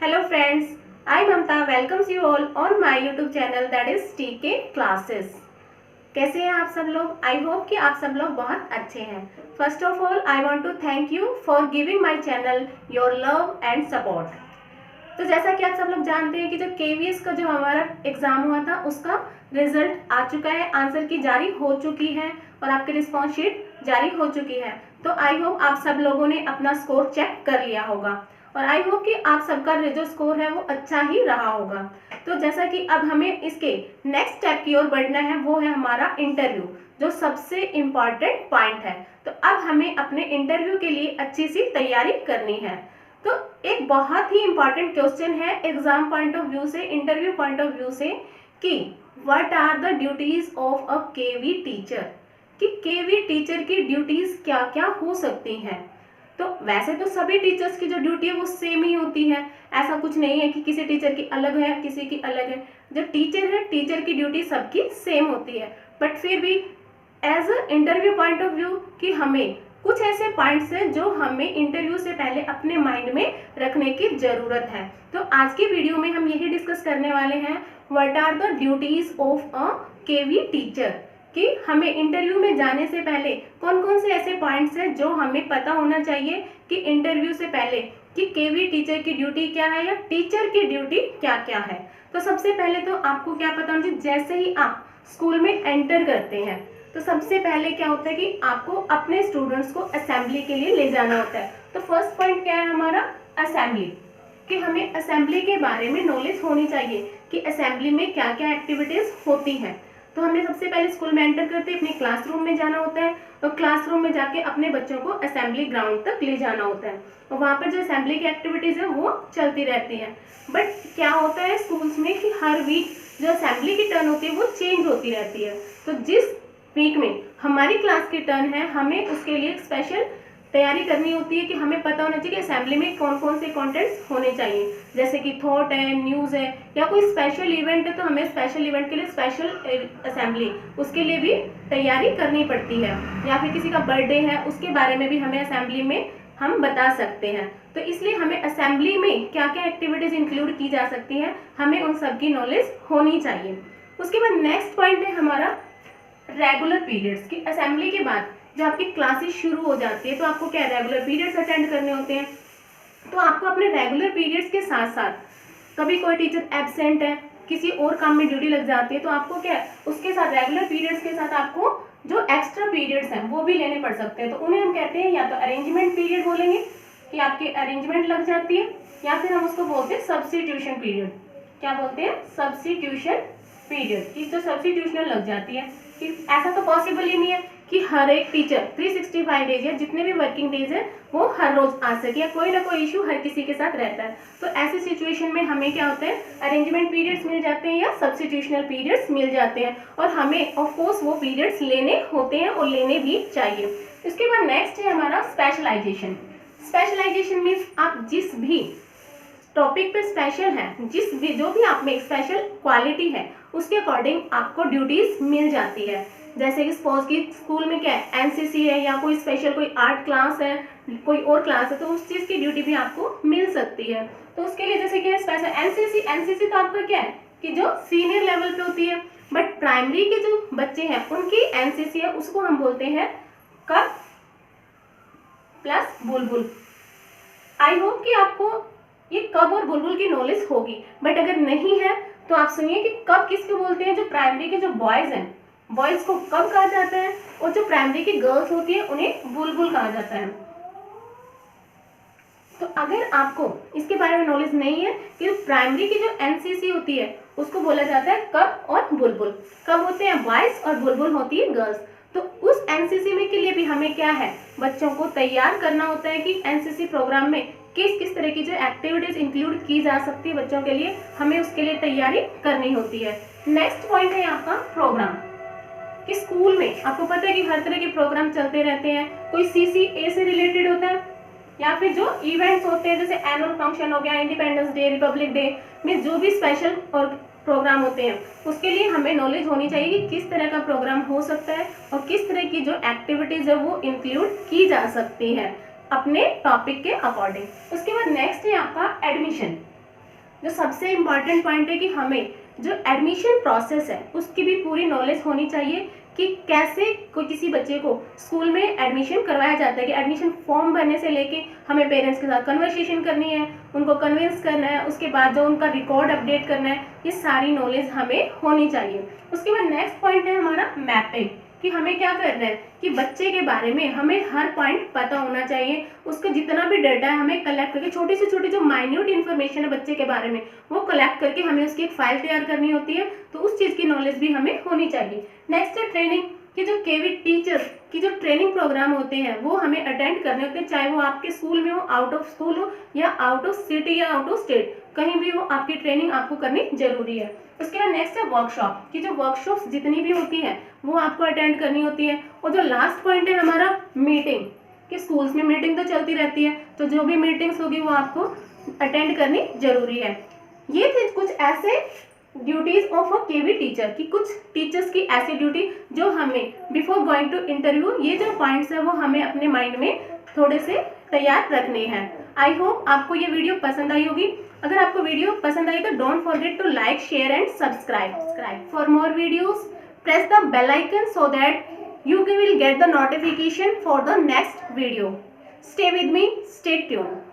Hello friends, I Mamta welcomes you all on my YouTube channel that is TK Classes. कैसे हैं आप सब लोग? आई होप कि आप सब लोग बहुत अच्छे हैं. First of all I want to thank you for giving my channel your love and support. तो जैसा कि आप सब लोग जानते हैं कि जो KVS का जो हमारा एग्जाम हुआ था उसका रिजल्ट आ चुका है, आंसर की जारी हो चुकी है और आपकी रिस्पॉन्स शीट जारी हो चुकी है. तो आई होप आप सब लोगों ने अपना स्कोर चेक कर लिया होगा और आई होप कि आप सबका जो स्कोर है वो अच्छा ही रहा होगा. तो जैसा कि अब हमें इसके नेक्स्ट स्टेप की ओर बढ़ना है, वो है हमारा इंटरव्यू, जो सबसे इम्पॉर्टेंट पॉइंट है. तो अब हमें अपने इंटरव्यू के लिए अच्छी सी तैयारी करनी है. तो एक बहुत ही इम्पॉर्टेंट क्वेश्चन है एग्जाम पॉइंट ऑफ व्यू से, इंटरव्यू पॉइंट ऑफ व्यू से, कि what are the duties of a KV teacher, कि केवी टीचर की ड्यूटीज क्या क्या हो सकती हैं. तो वैसे तो सभी टीचर्स की जो ड्यूटी है वो सेम ही होती है, ऐसा कुछ नहीं है कि किसी टीचर की अलग है किसी की अलग है. जो टीचर है टीचर की ड्यूटी सबकी सेम होती है, बट फिर भी as a interview point of view कि हमें कुछ ऐसे पॉइंट्स हैं जो हमें इंटरव्यू से पहले अपने माइंड में रखने की जरूरत है. तो आज की वीडियो में हम यही डिस्कस करने वाले हैं, what are the duties of a KV teacher, कि हमें इंटरव्यू में जाने से पहले कौन कौन से ऐसे पॉइंट्स हैं जो हमें पता होना चाहिए कि इंटरव्यू से पहले कि केवी टीचर की ड्यूटी क्या है या टीचर की ड्यूटी क्या क्या है. तो सबसे पहले तो आपको क्या पता होना चाहिए, जैसे ही आप स्कूल में एंटर करते हैं तो सबसे पहले क्या होता है कि आपको अपने स्टूडेंट्स को असेंबली के लिए ले जाना होता है. तो फर्स्ट पॉइंट क्या है हमारा, असेंबली, कि हमें असेंबली के बारे में नॉलेज होनी चाहिए कि असेंबली में क्या क्या एक्टिविटीज होती हैं. तो हमें सबसे पहले स्कूल में एंटर करते अपने क्लासरूम में जाना होता है और क्लासरूम में जाके अपने बच्चों को असेंबली ग्राउंड तक ले जाना होता है और वहाँ पर जो असेंबली की एक्टिविटीज है वो चलती रहती है. बट क्या होता है स्कूल्स में कि हर वीक जो असेंबली की टर्न होती है वो चेंज होती रहती है. तो जिस वीक में हमारी क्लास की टर्न है हमें उसके लिए स्पेशल तैयारी करनी होती है कि हमें पता होना चाहिए कि असेंबली में कौन कौन से कंटेंट्स होने चाहिए, जैसे कि थॉट है, न्यूज़ है या कोई स्पेशल इवेंट है. तो हमें स्पेशल इवेंट के लिए स्पेशल असेंबली उसके लिए भी तैयारी करनी पड़ती है, या फिर किसी का बर्थडे है उसके बारे में भी हमें असेंबली में हम बता सकते हैं. तो इसलिए हमें असेंबली में क्या क्या एक्टिविटीज इंक्लूड की जा सकती हैं हमें उन सब की नॉलेज होनी चाहिए. उसके बाद नेक्स्ट पॉइंट है हमारा रेगुलर पीरियड्स, की असेंबली के बाद जब आपकी क्लासेस शुरू हो जाती है तो आपको क्या रेगुलर पीरियड्स अटेंड करने होते हैं. तो आपको अपने रेगुलर पीरियड्स के साथ साथ कभी कोई टीचर एब्सेंट है, किसी और काम में ड्यूटी लग जाती है, तो आपको क्या उसके साथ रेगुलर पीरियड्स के साथ आपको जो एक्स्ट्रा पीरियड्स हैं वो भी लेने पड़ सकते हैं. तो उन्हें हम कहते हैं या तो अरेंजमेंट पीरियड बोलेंगे कि आपकी अरेंजमेंट लग जाती है, या फिर हम उसको बोलते हैं सब्स्टिट्यूशन पीरियड. क्या बोलते हैं, सब्स्टिट्यूशन पीरियड, की जो सब्स्टिट्यूशनल लग जाती है. कि ऐसा तो पॉसिबल ही नहीं है कि हर एक टीचर 365 डेज या जितने भी वर्किंग डेज है वो हर रोज आ सके, या कोई ना कोई इशू हर किसी के साथ रहता है. तो ऐसी सिचुएशन में हमें क्या होता है, अरेंजमेंट पीरियड्स मिल जाते हैं या सब्स्टिट्यूशनल पीरियड्स मिल जाते हैं और हमें ऑफ कोर्स वो पीरियड्स लेने होते हैं और लेने भी चाहिए. इसके बाद नेक्स्ट है हमारा स्पेशलाइजेशन. स्पेशलाइजेशन मीन्स आप जिस भी टॉपिक पे स्पेशल है, जो भी आप में स्पेशल क्वालिटी है उसके अकॉर्डिंग आपको ड्यूटीज मिल जाती है. जैसे कि सपोज की स्कूल में क्या है, एनसीसी है या कोई स्पेशल कोई आर्ट क्लास है, कोई और क्लास है, तो उस चीज़ की ड्यूटी भी आपको मिल सकती है. तो उसके लिए जैसे कि है स्पेशल एनसीसी तो आपका क्या है कि जो सीनियर लेवल पे होती है, बट प्राइमरी के जो बच्चे हैं उनकी एनसीसी है उसको हम बोलते हैं कब प्लस बुलबुल. आई होप कि आपको ये कब और बुलबुल की नॉलेज होगी, बट अगर नहीं है तो आप सुनिए कि कब किसको बोलते हैं. जो प्राइमरी के जो बॉयज हैं, बॉयज को कब कहा जाता है, और जो प्राइमरी की गर्ल्स होती है उन्हें बुलबुल कहा जाता है. तो अगर आपको इसके बारे में नॉलेज नहीं है कि प्राइमरी की जो एनसीसी होती है उसको बोला जाता है कब और बुलबुल. कब होते हैं बॉयज और बुलबुल होती है गर्ल्स. तो उस एनसीसी में के लिए भी हमें क्या है, बच्चों को तैयार करना होता है कि एनसीसी प्रोग्राम में किस किस तरह की जो एक्टिविटीज इंक्लूड की जा सकती है बच्चों के लिए, हमें उसके लिए तैयारी करनी होती है. नेक्स्ट पॉइंट है आपका प्रोग्राम, कि स्कूल में आपको पता है कि हर तरह के प्रोग्राम चलते रहते हैं. कोई CCA से रिलेटेड होता है या फिर जो इवेंट्स होते हैं जैसे एनुअल फंक्शन हो गया, इंडिपेंडेंस डे, रिपब्लिक डे में जो भी स्पेशल और प्रोग्राम होते हैं उसके लिए हमें नॉलेज होनी चाहिए कि किस तरह का प्रोग्राम हो सकता है और किस तरह की जो एक्टिविटीज है वो इंक्लूड की जा सकती है अपने टॉपिक के अकॉर्डिंग. उसके बाद नेक्स्ट है आपका एडमिशन, जो सबसे इम्पॉर्टेंट पॉइंट है कि हमें जो एडमिशन प्रोसेस है उसकी भी पूरी नॉलेज होनी चाहिए कि कैसे कोई किसी बच्चे को स्कूल में एडमिशन करवाया जाता है, कि एडमिशन फॉर्म भरने से लेके हमें पेरेंट्स के साथ कन्वर्सेशन करनी है, उनको कन्विंस करना है, उसके बाद जो उनका रिकॉर्ड अपडेट करना है, ये सारी नॉलेज हमें होनी चाहिए। उसके बाद नेक्स्ट पॉइंट है हमारा मैपिंग, कि हमें क्या करना है कि बच्चे के बारे में हमें हर पॉइंट पता होना चाहिए, उसका जितना भी डाटा है हमें कलेक्ट करके, छोटी से छोटी जो माइन्यूट इन्फॉर्मेशन है बच्चे के बारे में वो कलेक्ट करके हमें उसकी एक फाइल तैयार करनी होती है, तो उस चीज़ की नॉलेज भी हमें होनी चाहिए। नेक्स्ट है ट्रेनिंग, कि जो केवी टीचर की जो ट्रेनिंग प्रोग्राम होते हैं वो हमें अटेंड करने होते हैं, चाहे वो आपके स्कूल में हो, आउट ऑफ स्कूल हो, या आउट ऑफ सिटी या आउट ऑफ स्टेट, कहीं भी हो आपकी ट्रेनिंग आपको करनी जरूरी है। उसके बाद नेक्स्ट है वर्कशॉप, कि जो वर्कशॉप्स जितनी भी होती है वो आपको अटेंड करनी होती है। और जो लास्ट पॉइंट है हमारा मीटिंग, कि स्कूल्स में मीटिंग तो चलती रहती है, तो जो भी मीटिंग्स होगी वो आपको अटेंड करनी जरूरी है। ये थे कुछ ऐसे duties of a KV teacher, की कुछ टीचर्स की ऐसी ड्यूटी जो हमें बिफोर गोइंग टू इंटरव्यू, ये जो पॉइंट्स है वो हमें अपने माइंड में थोड़े से तैयार रखने हैं। आई होप आपको ये वीडियो पसंद आई होगी। अगर आपको वीडियो पसंद आई तो don't forget to like, share and subscribe for more videos. Press the bell icon so that you will get the notification for the next video. Stay with me, stay tuned.